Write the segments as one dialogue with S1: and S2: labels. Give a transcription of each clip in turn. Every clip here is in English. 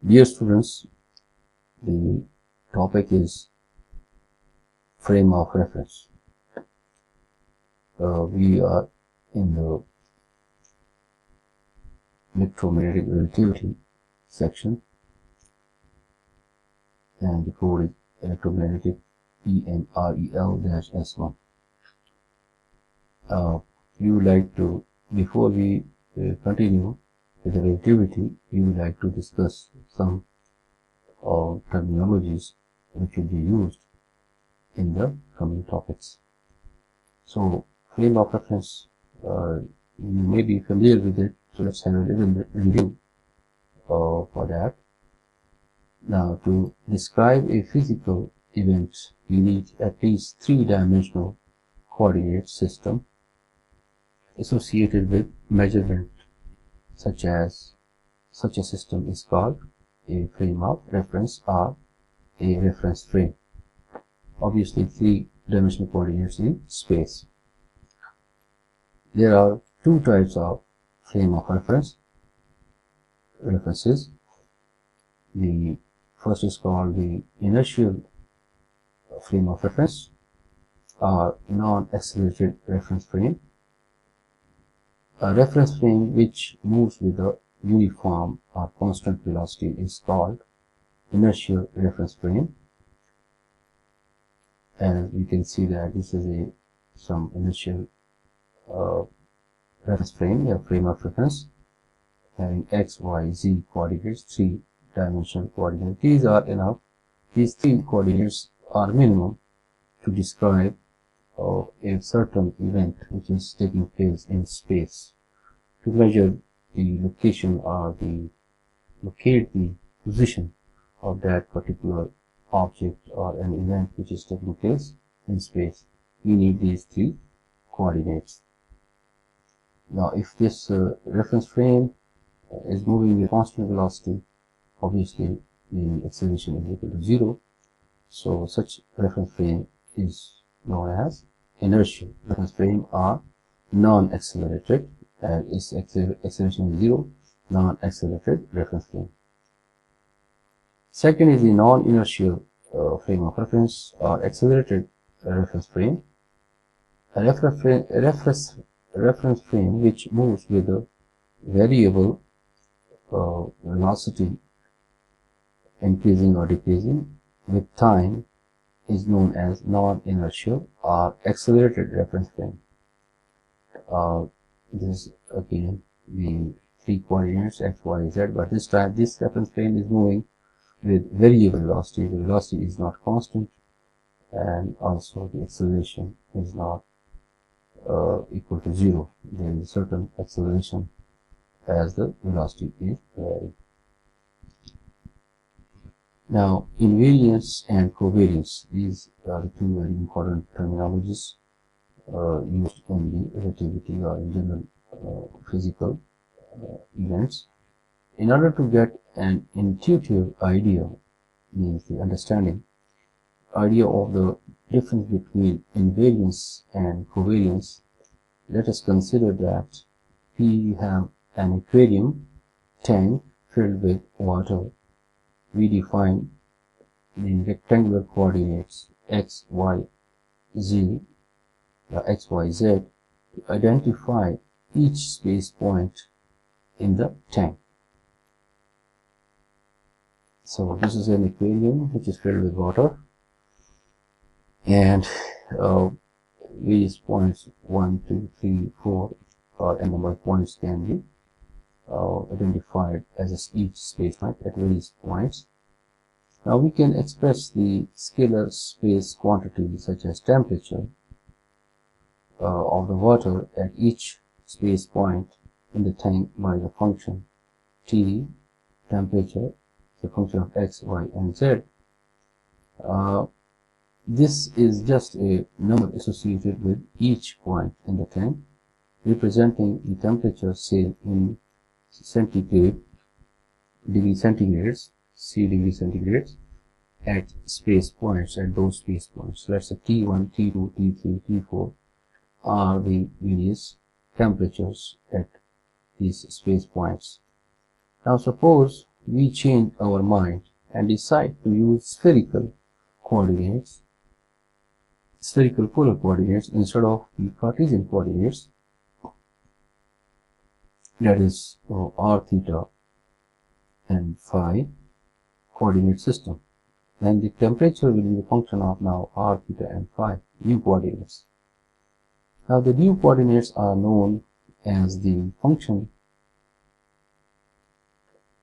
S1: Dear students, the topic is frame of reference. We are in the electromagnetic relativity section, and the code is electromagnetic EMREL-S1. We would like to, before we continue with the relativity, we would like to discuss some terminologies which will be used in the coming topics. So, frame of reference, you may be familiar with it, so let's have a little review for that. Now, to describe a physical event, we need at least three-dimensional coordinate system associated with measurement, such a system is called a frame of reference or a reference frame. Obviously, three-dimensional coordinates in space. There are two types of frame of references. The first is called the inertial frame of reference or non-accelerated reference frame. A reference frame which moves with a uniform or constant velocity is called inertial reference frame. And you can see that this is some inertial reference frame, a frame of reference having x, y, z coordinates, three-dimensional coordinates. These are enough. These three coordinates are minimum to describe a certain event which is taking place in space. To measure the location or locate the position of that particular object or an event which is taking place in space, we need these three coordinates. Now, if this reference frame is moving with constant velocity, obviously the acceleration is equal to 0. So such reference frame is known as inertial reference frame or non-accelerated, and its acceleration is 0, non-accelerated reference frame. Second is the non-inertial frame of reference or accelerated reference frame. A reference frame which moves with a variable velocity, increasing or decreasing with time, is known as non-inertial or accelerated reference frame. This is again the three coordinates x, y, z, but this time this reference frame is moving with variable velocity. The velocity is not constant, and also the acceleration is not equal to 0. There is a certain acceleration as the velocity is varied. Now, invariance and covariance, these are the two very important terminologies used in the relativity or in general physical events. In order to get an intuitive idea, means the understanding idea of the difference between invariance and covariance, let us consider that we have an aquarium tank filled with water. We define the rectangular coordinates x, y, z, x, y, z to identify each space point in the tank. So this is an aquarium which is filled with water, and various points 1, 2, 3, 4 or a number of points can be identified as each space point at various points. Now we can express the scalar space quantity such as temperature of the water at each space point in the tank by the function T, temperature, the function of x, y, and z. This is just a number associated with each point in the tank, representing the temperature, say in centigrade, degree centigrades, C degree centigrades, at space points, at those space points. Let's say T1, T2, T3, T4 are the various temperatures at these space points. Now suppose we change our mind and decide to use spherical coordinates, spherical polar coordinates instead of the Cartesian coordinates, that is r, theta and phi coordinate system, then the temperature will be a function of now r, theta and phi new coordinates. Now the new coordinates are known as the function.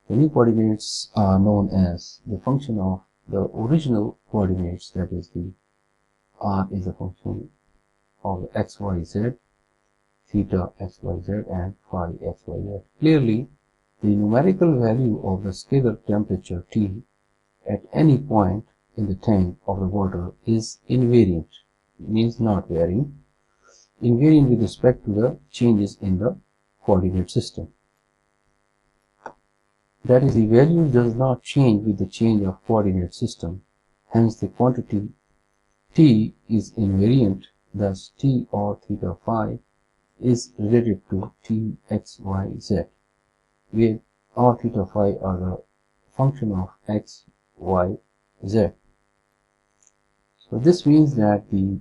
S1: The new coordinates are known as the function of the original coordinates, that is the r is a function of x, y, z, theta x, y, z and phi x, y, z. Clearly, the numerical value of the scalar temperature T at any point in the tank of the water is invariant, means not varying, invariant with respect to the changes in the coordinate system. That is, the value does not change with the change of coordinate system. Hence, the quantity T is invariant. Thus, T or theta phi is related to T, x, y, z, where r, theta, phi are the function of x, y, z. So this means that the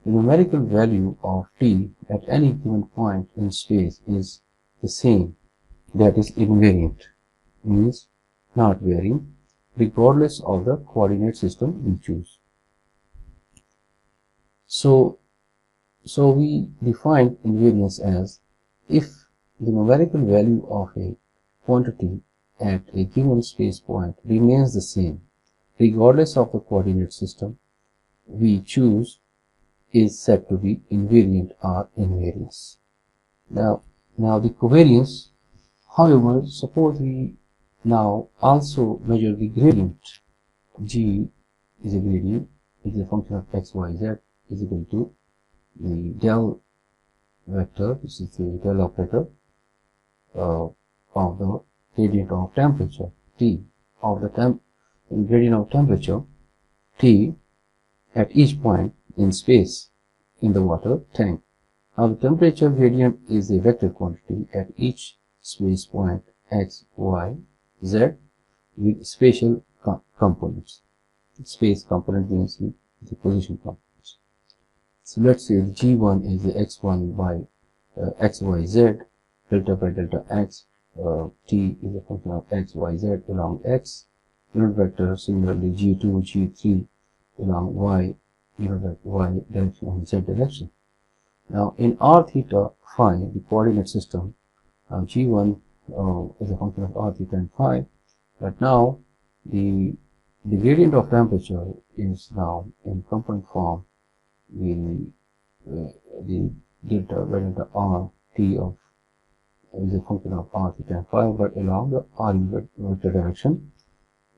S1: numerical value of T at any given point in space is the same, that is invariant, means not varying, regardless of the coordinate system we choose. So we define invariance as if the numerical value of a quantity at a given space point remains the same, regardless of the coordinate system we choose, is said to be invariant or invariance. Now the covariance, however, suppose we now also measure the gradient. G is a gradient, is a function of x, y, z is equal to the del vector, this is the del operator of the gradient of temperature T, of the gradient of temperature T at each point in space in the water tank. Now the temperature gradient is a vector quantity at each space point x, y, z with spatial components. Space component means the position components. So let's say G1 is the x1 by x, y, z, delta by delta x, T is a function of x, y, z along x, unit vector, similarly G2, G3 along y, unit vector y direction and z direction. Now in r, theta, phi, the coordinate system, G1 is a function of r, theta and phi, but now the gradient of temperature is now in component form, the delta by delta r T of is a function of r, theta and phi, but along the r vector direction.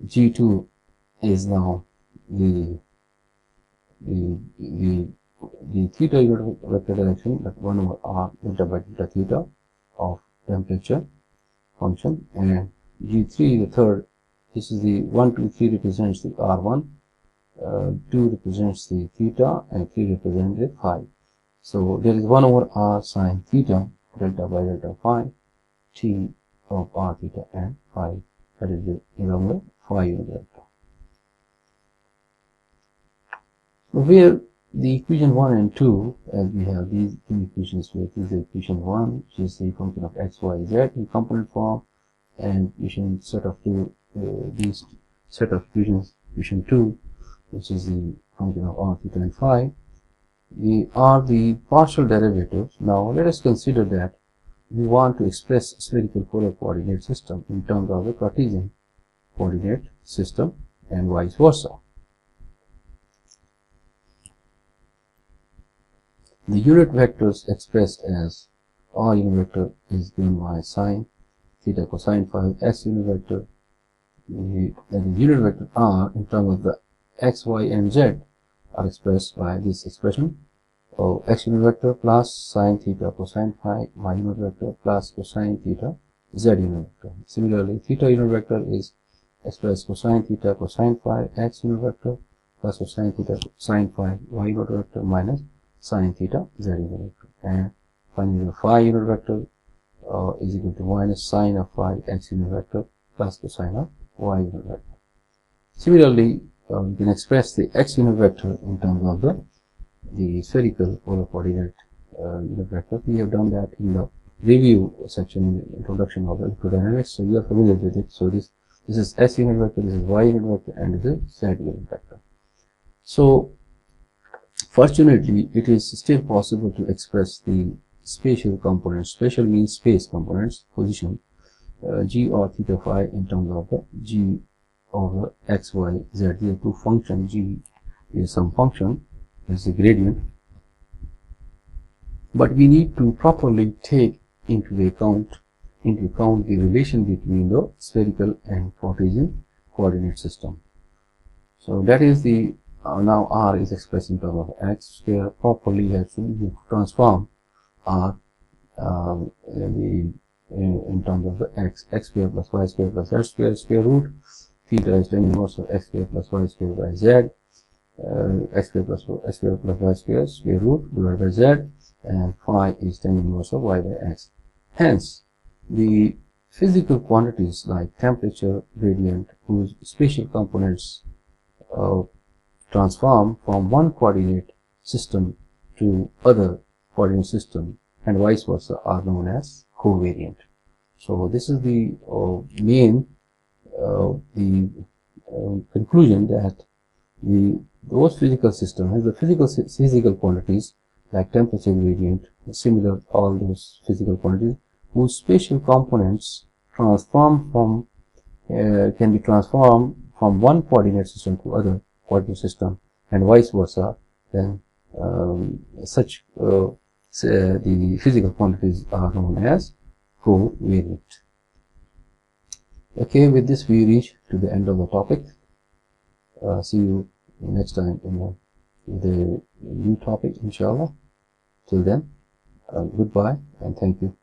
S1: G2 is now the theta unit vector direction, but 1 over r delta by delta theta of temperature function, and G3 the third, this is the 1, 2, 3 represents the r1, 2 represents the theta and 3 represents the phi. So there is 1 over r sine theta delta by delta phi T of r, theta and phi, that is the number phi unit vector. Where the equation 1 and 2, as we have these two equations, where this is the equation 1, which is the function of x, y, z in component form, and equation set of two, these set of equations, equation 2, which is the function of r, theta and phi, are the partial derivatives. Now let us consider that we want to express spherical polar coordinate system in terms of the Cartesian coordinate system and vice versa. The unit vectors expressed as r unit vector is given by sine theta cosine phi, x unit vector, that is unit vector r in terms of the x, y and z are expressed by this expression of x unit vector plus sine theta cosine phi, y unit vector plus cosine theta z unit vector. Similarly, theta unit vector is expressed cosine theta cosine phi, x unit vector plus cosine theta sine phi, y unit vector minus sine theta z unit vector. And finally the phi unit vector is equal to minus sine of phi x unit vector plus cosine of y unit vector. Similarly, we can express the x unit vector in terms of the spherical polar coordinate unit vector. We have done that in the review section in the introduction of electrodynamics, so you are familiar with it. So this is s unit vector, this is y unit vector, and this is z unit vector. So fortunately, it is still possible to express the spatial components. Spatial means space components, position, g or theta phi in terms of the g over x, y, z. These are two functions. G is some function, is a gradient. But we need to properly take into account the relation between the spherical and Cartesian coordinate system. So that is the now r is expressed in terms of x square. Properly has to transform r in terms of the x square plus y square plus z square, square root theta is tan inverse of x square plus y square by z, x square plus y square, square root divided by z, and phi is tan inverse of y by x. Hence, the physical quantities like temperature gradient, whose spatial components transform from one coordinate system to other coordinate system and vice versa, are known as covariant. So this is the main conclusion, that those physical systems have the physical quantities like temperature gradient, similar all those physical quantities, whose spatial components transform from can be transformed from one coordinate system to other coordinate system and vice versa. Then the physical quantities are known as covariant. Okay, with this we reach to the end of the topic. See you next time in the new topic, inshallah. Till then, goodbye and thank you.